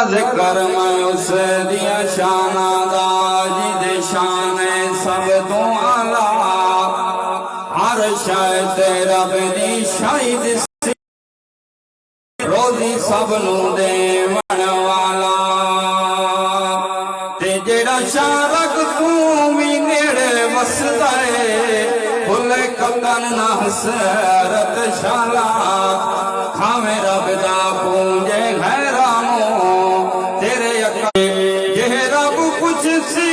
जिक्र मैं उस दिया शाना दा जिदे शान सब तो आला हर शायद रब दी शाहिद रोजी सब नू देवण वाला ते जेड़ा शारक तू भी नेड़े वसदा है फुले कतन ना हसरत शाला खावे रब दा पूंजे गैरानो तेरे ये रब कुछ सी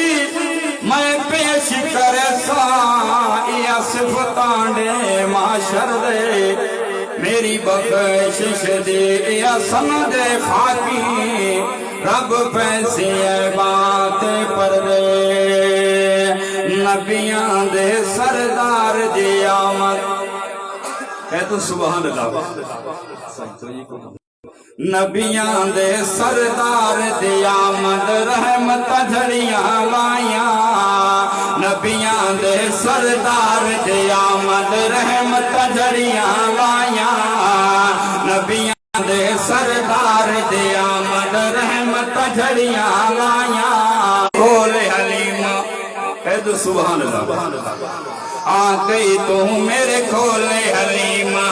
मैं पेश करे सा या सिफतांडे माशर दे मेरी बख्शिश दे या समझ खाकी रब पैसे बात पर दे नबियां दे सरदार दे आमद कह तो सुभान अल्लाह नबियां दे सरदार दे आमद रहमत झड़ियां लाया नबियां दे सरदार दे आमद रहमत झड़ियां लाया नबियां दे सरदार दे आमद रहमत झड़ियां लाया बोले हलीमा कह दो सुभान अल्लाह आ गई तू मेरे खोले हलीमा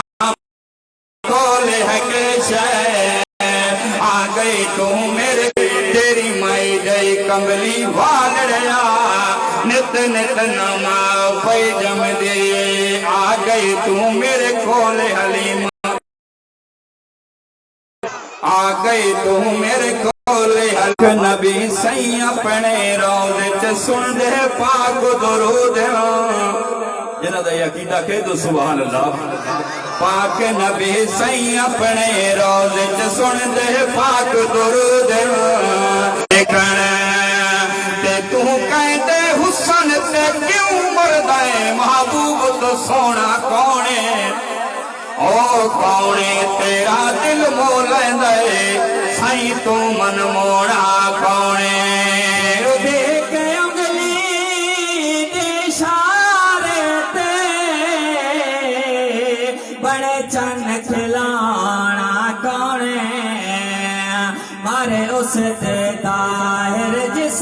खोले है आ गई तू मेरे तेरी माई गई कमली वालड़िया नित नित नमा पै जम दे आ गई तू मेरे खोले हलीमा आ गई तू मेरे खोले हक नबी सही अपने रोज़े च सुन दे पाक दुरूद जिन्हां दा अकीदा कह दो सुभान अल्लाह पाक नबी सही अपने रोज़े च सुन दे पाक दुरूद ते तू कहते हुसन ते क्यों मरदा है महबूब तो सोना कौने ओ कौने तेरा दिल मोह लैंदा है साईं तू मन मोड़ा कौने देख अंगली दे इशारे ते बड़े चन खिलाना कौने मारे उस ते ताहिर जिस